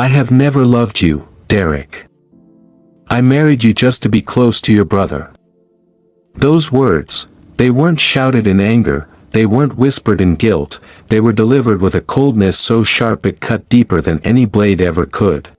I have never loved you, Derek. I married you just to be close to your brother. Those words, they weren't shouted in anger, they weren't whispered in guilt, they were delivered with a coldness so sharp it cut deeper than any blade ever could.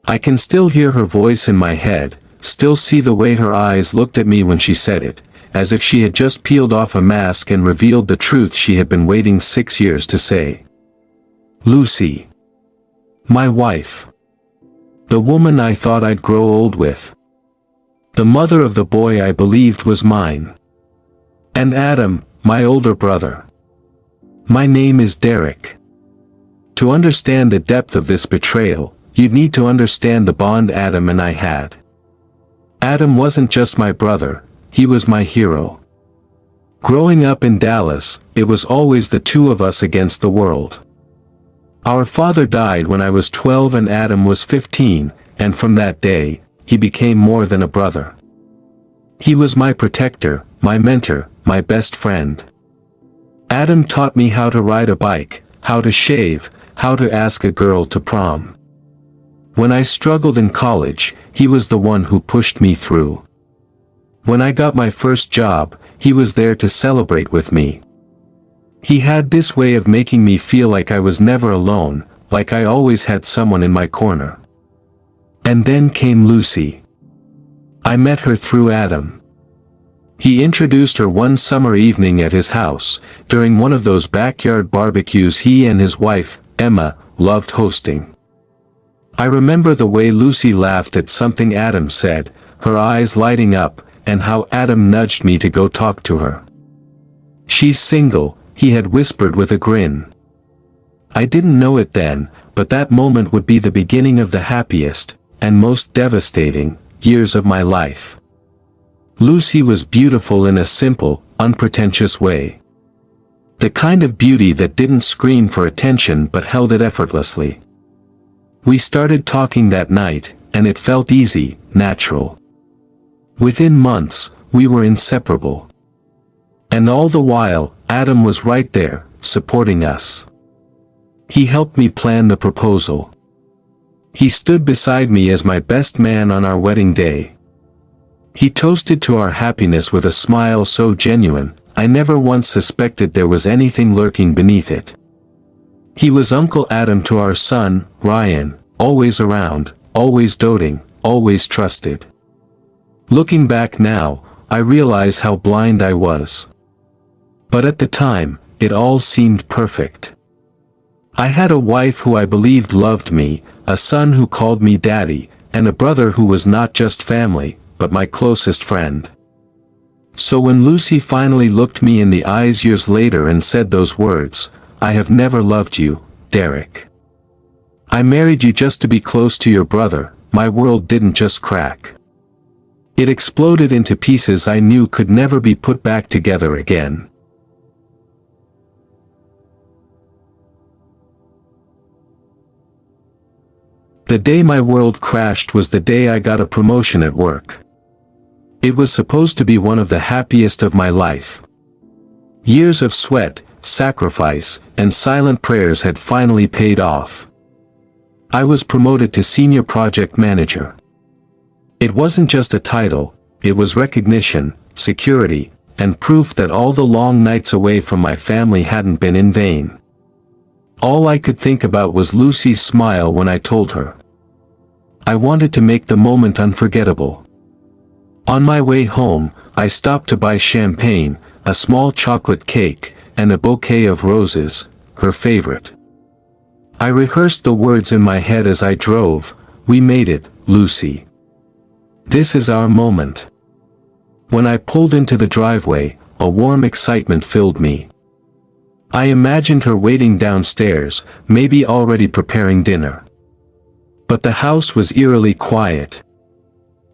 I can still hear her voice in my head, still see the way her eyes looked at me when she said it, as if she had just peeled off a mask and revealed the truth she had been waiting 6 years to say. Lucy. My wife. The woman I thought I'd grow old with. The mother of the boy I believed was mine. And Adam, my older brother. My name is Derek. To understand the depth of this betrayal, you'd need to understand the bond Adam and I had. Adam wasn't just my brother, he was my hero. Growing up in Dallas, it was always the two of us against the world. Our father died when I was 12 and Adam was 15, and from that day, he became more than a brother. He was my protector, my mentor, my best friend. Adam taught me how to ride a bike, how to shave, how to ask a girl to prom. When I struggled in college, he was the one who pushed me through. When I got my first job, he was there to celebrate with me. He had this way of making me feel like I was never alone, like I always had someone in my corner. And then came Lucy. I met her through Adam. He introduced her one summer evening at his house, during one of those backyard barbecues he and his wife, Emma, loved hosting. I remember the way Lucy laughed at something Adam said, her eyes lighting up, and how Adam nudged me to go talk to her. She's single, he had whispered with a grin. I didn't know it then, but that moment would be the beginning of the happiest, and most devastating, years of my life. Lucy was beautiful in a simple, unpretentious way. The kind of beauty that didn't scream for attention but held it effortlessly. We started talking that night, and it felt easy, natural. Within months, we were inseparable. And all the while, Adam was right there, supporting us. He helped me plan the proposal. He stood beside me as my best man on our wedding day. He toasted to our happiness with a smile so genuine, I never once suspected there was anything lurking beneath it. He was Uncle Adam to our son, Ryan, always around, always doting, always trusted. Looking back now, I realize how blind I was. But at the time, it all seemed perfect. I had a wife who I believed loved me, a son who called me daddy, and a brother who was not just family, but my closest friend. So when Lucy finally looked me in the eyes years later and said those words, I have never loved you, Derek. I married you just to be close to your brother, my world didn't just crack. It exploded into pieces I knew could never be put back together again. The day my world crashed was the day I got a promotion at work. It was supposed to be one of the happiest of my life. Years of sweat, sacrifice, and silent prayers had finally paid off. I was promoted to senior project manager. It wasn't just a title, it was recognition, security, and proof that all the long nights away from my family hadn't been in vain. All I could think about was Lucy's smile when I told her. I wanted to make the moment unforgettable. On my way home, I stopped to buy champagne, a small chocolate cake, and a bouquet of roses, her favorite. I rehearsed the words in my head as I drove, "We made it, Lucy. This is our moment." When I pulled into the driveway, a warm excitement filled me. I imagined her waiting downstairs, maybe already preparing dinner. But the house was eerily quiet.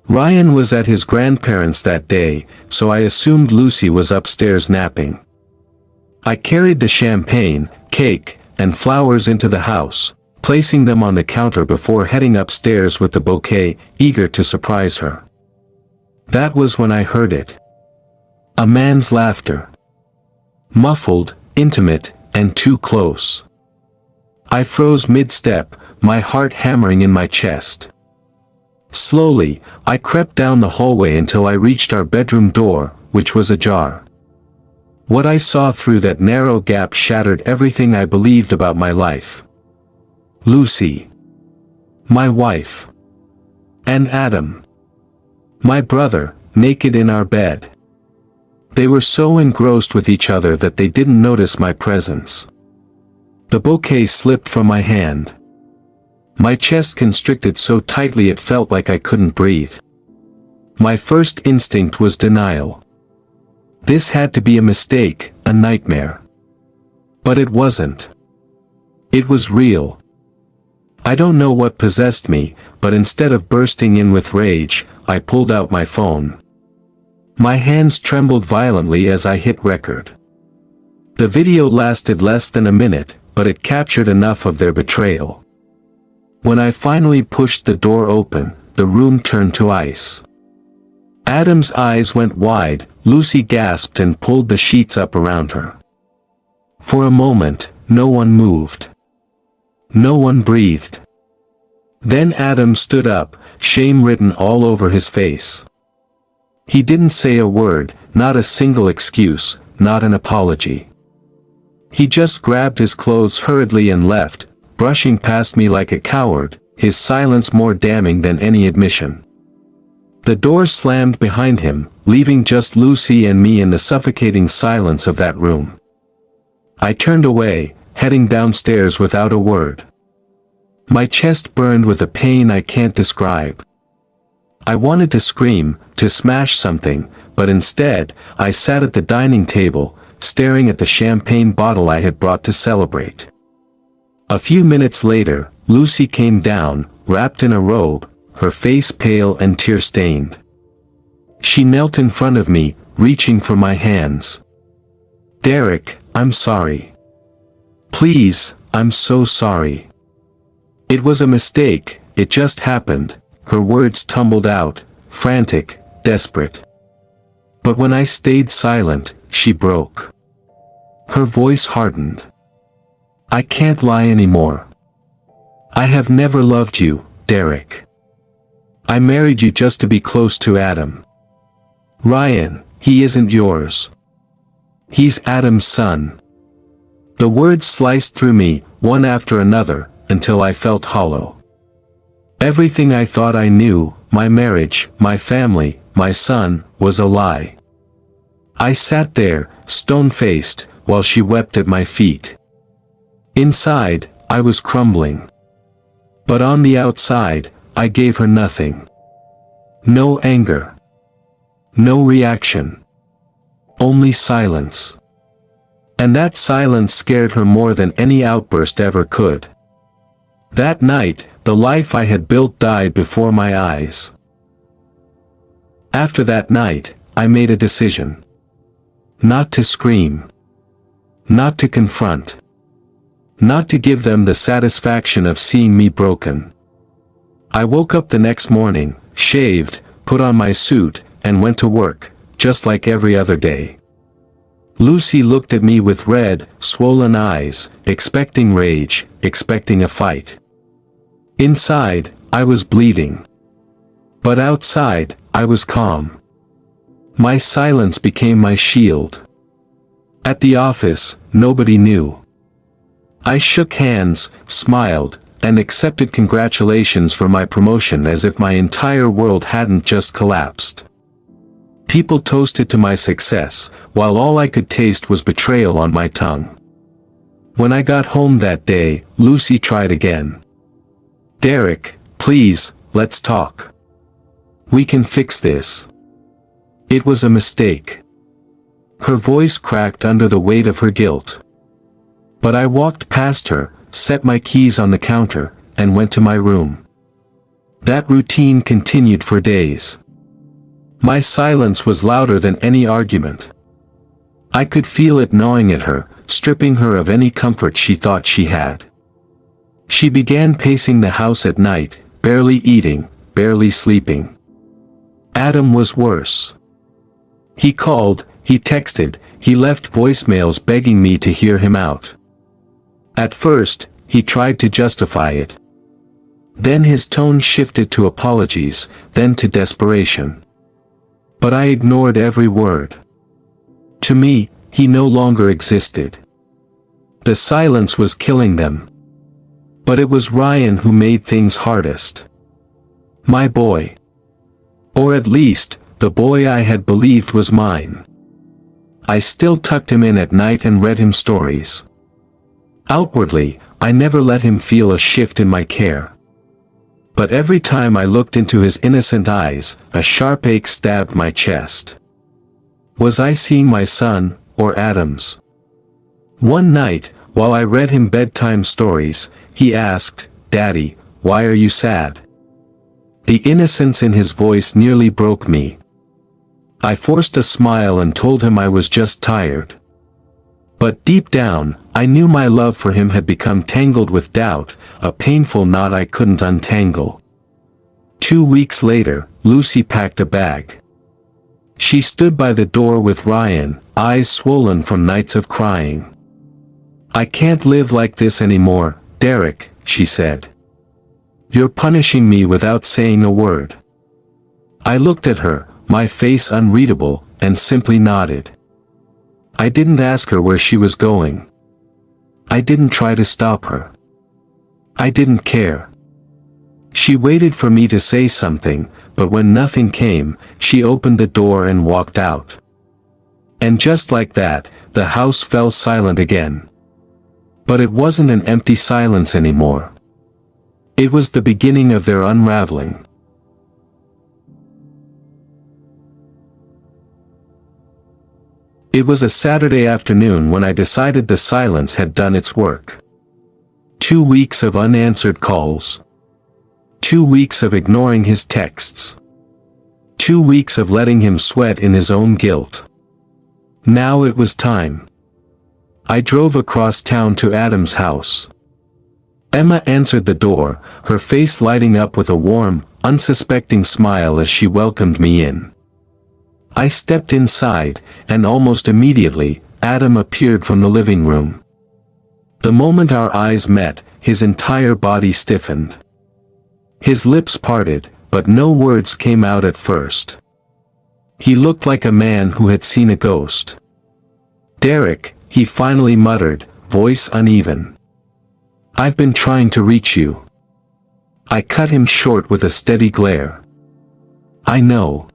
Ryan was at his grandparents' that day, so I assumed Lucy was upstairs napping. I carried the champagne, cake, and flowers into the house, placing them on the counter before heading upstairs with the bouquet, eager to surprise her. That was when I heard it. A man's laughter. Muffled, intimate, and too close. I froze mid-step, my heart hammering in my chest. Slowly, I crept down the hallway until I reached our bedroom door, which was ajar. What I saw through that narrow gap shattered everything I believed about my life. Lucy. My wife. And Adam. My brother, naked in our bed. They were so engrossed with each other that they didn't notice my presence. The bouquet slipped from my hand. My chest constricted so tightly it felt like I couldn't breathe. My first instinct was denial. This had to be a mistake, a nightmare. But it wasn't. It was real. I don't know what possessed me, but instead of bursting in with rage, I pulled out my phone. My hands trembled violently as I hit record. The video lasted less than a minute, but it captured enough of their betrayal. When I finally pushed the door open, the room turned to ice. Adam's eyes went wide, Lucy gasped and pulled the sheets up around her. For a moment, no one moved. No one breathed. Then Adam stood up, shame written all over his face. He didn't say a word, not a single excuse, not an apology. He just grabbed his clothes hurriedly and left, brushing past me like a coward, his silence more damning than any admission. The door slammed behind him, leaving just Lucy and me in the suffocating silence of that room. I turned away, heading downstairs without a word. My chest burned with a pain I can't describe. I wanted to scream, to smash something, but instead, I sat at the dining table, staring at the champagne bottle I had brought to celebrate. A few minutes later, Lucy came down, wrapped in a robe, her face pale and tear-stained. She knelt in front of me, reaching for my hands. "Derek, I'm sorry. Please, I'm so sorry. It was a mistake, it just happened." Her words tumbled out, frantic, desperate. But when I stayed silent, she broke. Her voice hardened. "I can't lie anymore. I have never loved you, Derek. I married you just to be close to Adam. Ryan, he isn't yours. He's Adam's son." The words sliced through me, one after another, until I felt hollow. Everything I thought I knew, my marriage, my family, my son, was a lie. I sat there, stone-faced, while she wept at my feet. Inside, I was crumbling. But on the outside, I gave her nothing. No anger. No reaction. Only silence. And that silence scared her more than any outburst ever could. That night, the life I had built died before my eyes. After that night, I made a decision. Not to scream. Not to confront. Not to give them the satisfaction of seeing me broken. I woke up the next morning, shaved, put on my suit, and went to work, just like every other day. Lucy looked at me with red, swollen eyes, expecting rage, expecting a fight. Inside, I was bleeding. But outside, I was calm. My silence became my shield. At the office, nobody knew. I shook hands, smiled, and accepted congratulations for my promotion as if my entire world hadn't just collapsed. People toasted to my success, while all I could taste was betrayal on my tongue. When I got home that day, Lucy tried again. "Derek, please, let's talk. We can fix this. It was a mistake." Her voice cracked under the weight of her guilt. But I walked past her, set my keys on the counter, and went to my room. That routine continued for days. My silence was louder than any argument. I could feel it gnawing at her, stripping her of any comfort she thought she had. She began pacing the house at night, barely eating, barely sleeping. Adam was worse. He called, he texted, he left voicemails begging me to hear him out. At first, he tried to justify it. Then his tone shifted to apologies, then to desperation. But I ignored every word. To me, he no longer existed. The silence was killing them. But it was Ryan who made things hardest. My boy. Or at least, the boy I had believed was mine. I still tucked him in at night and read him stories. Outwardly, I never let him feel a shift in my care. But every time I looked into his innocent eyes, a sharp ache stabbed my chest. Was I seeing my son, or Adam's? One night, while I read him bedtime stories, he asked, "Daddy, why are you sad?" The innocence in his voice nearly broke me. I forced a smile and told him I was just tired. But deep down, I knew my love for him had become tangled with doubt, a painful knot I couldn't untangle. 2 weeks later, Lucy packed a bag. She stood by the door with Ryan, eyes swollen from nights of crying. "I can't live like this anymore, Derek," she said. "You're punishing me without saying a word." I looked at her, my face unreadable, and simply nodded. I didn't ask her where she was going. I didn't try to stop her. I didn't care. She waited for me to say something, but when nothing came, she opened the door and walked out. And just like that, the house fell silent again. But it wasn't an empty silence anymore. It was the beginning of their unraveling. It was a Saturday afternoon when I decided the silence had done its work. 2 weeks of unanswered calls. 2 weeks of ignoring his texts. 2 weeks of letting him sweat in his own guilt. Now it was time. I drove across town to Adam's house. Emma answered the door, her face lighting up with a warm, unsuspecting smile as she welcomed me in. I stepped inside, and almost immediately, Adam appeared from the living room. The moment our eyes met, his entire body stiffened. His lips parted, but no words came out at first. He looked like a man who had seen a ghost. "Derek," he finally muttered, voice uneven. "I've been trying to reach you." I cut him short with a steady glare. "I know.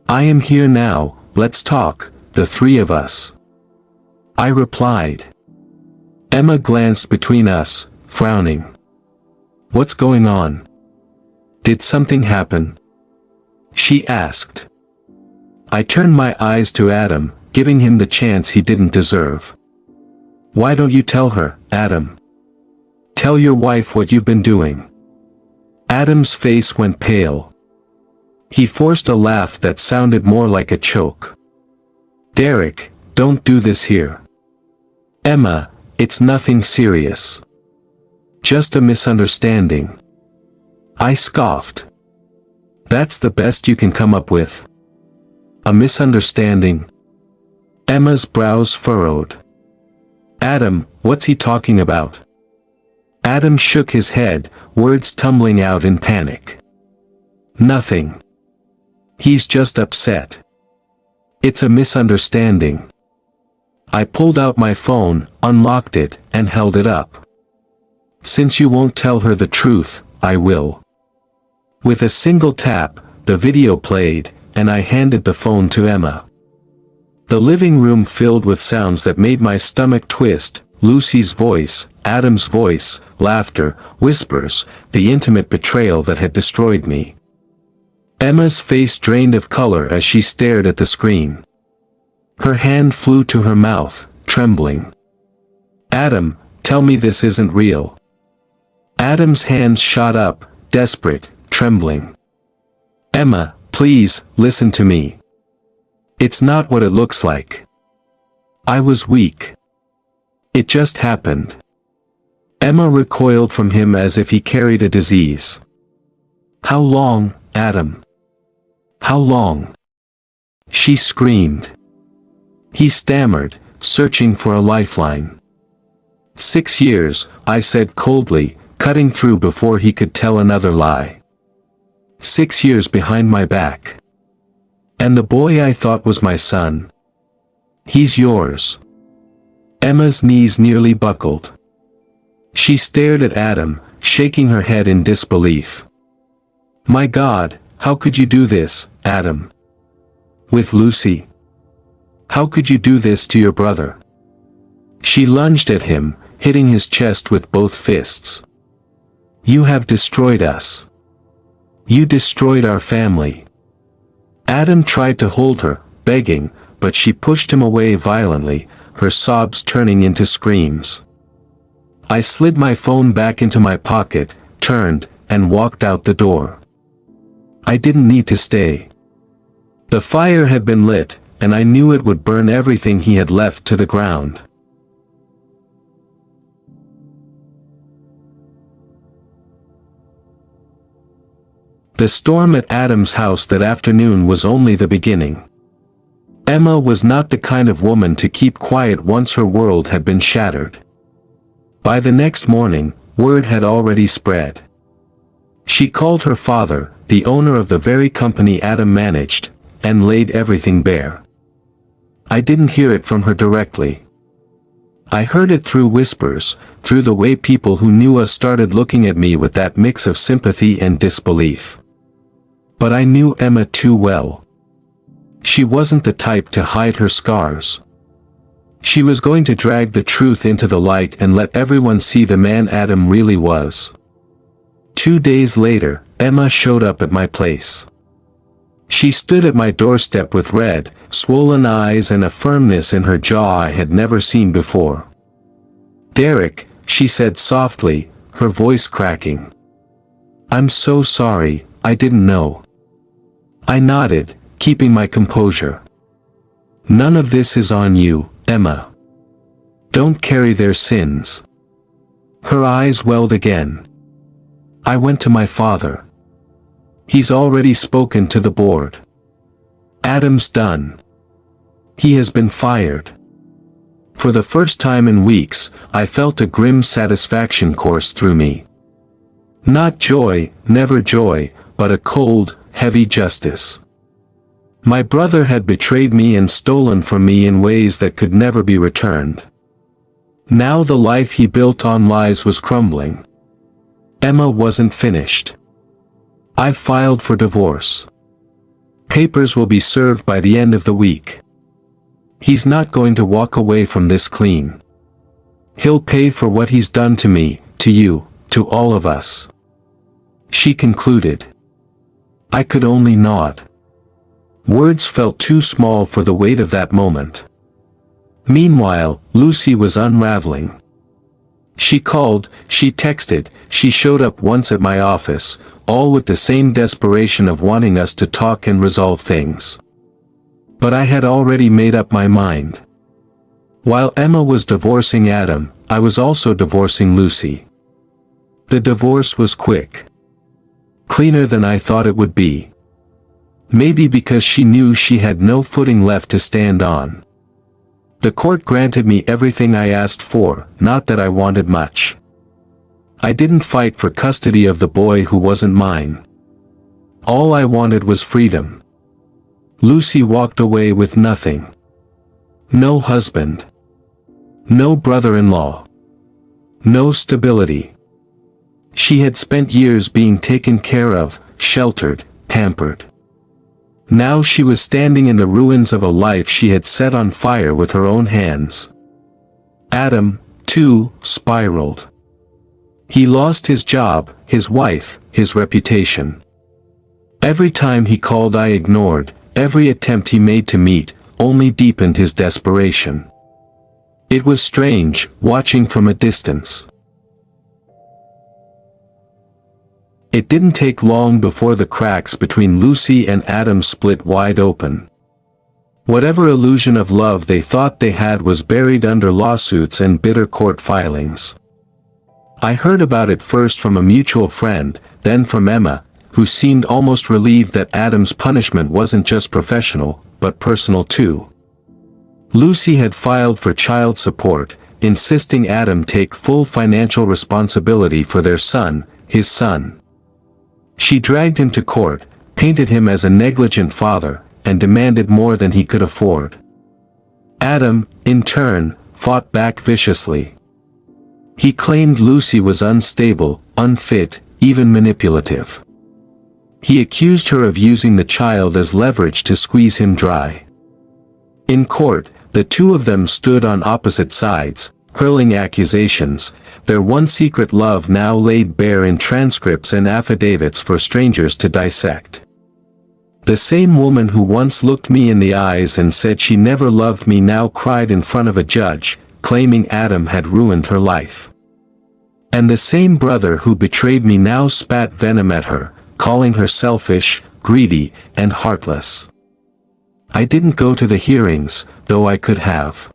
I am here now, let's talk, the three of us," I replied. Emma glanced between us, frowning. "What's going on? Did something happen?" she asked. I turned my eyes to Adam, giving him the chance he didn't deserve. "Why don't you tell her, Adam? Tell your wife what you've been doing." Adam's face went pale. He forced a laugh that sounded more like a choke. "Derek, don't do this here." "Emma, it's nothing serious. Just a misunderstanding." I scoffed. "That's the best you can come up with? A misunderstanding?" Emma's brows furrowed. "Adam, what's he talking about?" Adam shook his head, words tumbling out in panic. "Nothing. He's just upset. It's a misunderstanding." I pulled out my phone, unlocked it, and held it up. "Since you won't tell her the truth, I will." With a single tap, the video played, and I handed the phone to Emma. The living room filled with sounds that made my stomach twist: Lucy's voice, Adam's voice, laughter, whispers, the intimate betrayal that had destroyed me. Emma's face drained of color as she stared at the screen. Her hand flew to her mouth, trembling. "Adam, tell me this isn't real." Adam's hands shot up, desperate, trembling. "Emma, please, listen to me. It's not what it looks like." I was weak. "It just happened." Emma recoiled from him as if he carried a disease. "How long, Adam? How long?" she screamed. He stammered, searching for a lifeline. 6 years, I said coldly, cutting through before he could tell another lie. 6 years behind my back. And the boy I thought was my son. He's yours. Emma's knees nearly buckled. She stared at Adam, shaking her head in disbelief. My God, how could you do this, Adam? With Lucy? How could you do this to your brother? She lunged at him, hitting his chest with both fists. You have destroyed us. You destroyed our family. Adam tried to hold her, begging, but she pushed him away violently, her sobs turning into screams. I slid my phone back into my pocket, turned, and walked out the door. I didn't need to stay. The fire had been lit, and I knew it would burn everything he had left to the ground. The storm at Adam's house that afternoon was only the beginning. Emma was not the kind of woman to keep quiet once her world had been shattered. By the next morning, word had already spread. She called her father, the owner of the very company Adam managed, and laid everything bare. I didn't hear it from her directly. I heard it through whispers, through the way people who knew us started looking at me with that mix of sympathy and disbelief. But I knew Emma too well. She wasn't the type to hide her scars. She was going to drag the truth into the light and let everyone see the man Adam really was. 2 days later, Emma showed up at my place. She stood at my doorstep with red, swollen eyes and a firmness in her jaw I had never seen before. Derek, she said softly, her voice cracking. I'm so sorry, I didn't know. I nodded, keeping my composure. None of this is on you, Emma. Don't carry their sins. Her eyes welled again. I went to my father. He's already spoken to the board. Adam's done. He has been fired. For the first time in weeks, I felt a grim satisfaction course through me. Not joy, never joy, but a cold, heavy justice. My brother had betrayed me and stolen from me in ways that could never be returned. Now the life he built on lies was crumbling. Emma wasn't finished. I filed for divorce. Papers will be served by the end of the week. He's not going to walk away from this clean. He'll pay for what he's done to me, to you, to all of us. She concluded. I could only nod. Words felt too small for the weight of that moment. Meanwhile, Lucy was unraveling. She called, she texted, she showed up once at my office, all with the same desperation of wanting us to talk and resolve things. But I had already made up my mind. While Emma was divorcing Adam, I was also divorcing Lucy. The divorce was quick. Cleaner than I thought it would be. Maybe because she knew she had no footing left to stand on. The court granted me everything I asked for, not that I wanted much. I didn't fight for custody of the boy who wasn't mine. All I wanted was freedom. Lucy walked away with nothing. No husband. No brother-in-law. No stability. She had spent years being taken care of, sheltered, pampered. Now she was standing in the ruins of a life she had set on fire with her own hands. Adam, too, spiraled. He lost his job, his wife, his reputation. Every time he called I ignored, every attempt he made to meet, only deepened his desperation. It was strange, watching from a distance. It didn't take long before the cracks between Lucy and Adam split wide open. Whatever illusion of love they thought they had was buried under lawsuits and bitter court filings. I heard about it first from a mutual friend, then from Emma, who seemed almost relieved that Adam's punishment wasn't just professional, but personal too. Lucy had filed for child support, insisting Adam take full financial responsibility for their son, his son. She dragged him to court, painted him as a negligent father, and demanded more than he could afford. Adam, in turn, fought back viciously. He claimed Lucy was unstable, unfit, even manipulative. He accused her of using the child as leverage to squeeze him dry. In court, the two of them stood on opposite sides, hurling accusations, their one secret love now laid bare in transcripts and affidavits for strangers to dissect. The same woman who once looked me in the eyes and said she never loved me now cried in front of a judge, claiming Adam had ruined her life. And the same brother who betrayed me now spat venom at her, calling her selfish, greedy, and heartless. I didn't go to the hearings, though I could have.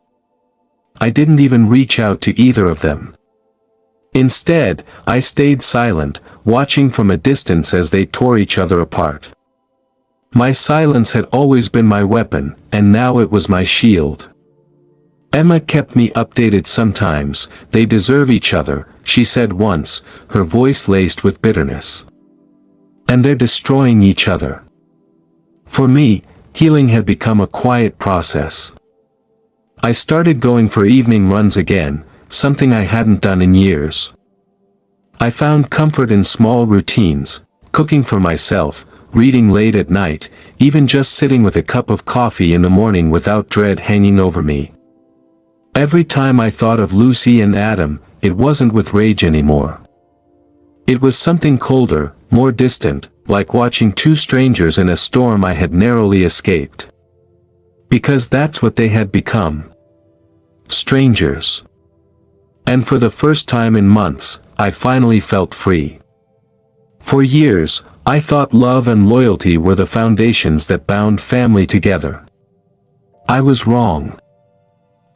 I didn't even reach out to either of them. Instead, I stayed silent, watching from a distance as they tore each other apart. My silence had always been my weapon, and now it was my shield. Emma kept me updated sometimes. They deserve each other, she said once, her voice laced with bitterness. And they're destroying each other. For me, healing had become a quiet process. I started going for evening runs again, something I hadn't done in years. I found comfort in small routines, cooking for myself, reading late at night, even just sitting with a cup of coffee in the morning without dread hanging over me. Every time I thought of Lucy and Adam, it wasn't with rage anymore. It was something colder, more distant, like watching two strangers in a storm I had narrowly escaped. Because that's what they had become. Strangers. And for the first time in months, I finally felt free. For years, I thought love and loyalty were the foundations that bound family together. I was wrong.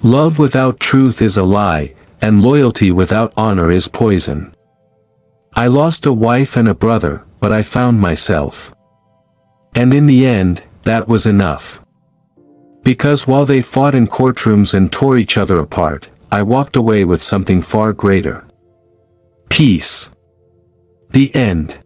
Love without truth is a lie, and loyalty without honor is poison. I lost a wife and a brother, but I found myself. And in the end, that was enough. Because while they fought in courtrooms and tore each other apart, I walked away with something far greater. Peace. The end.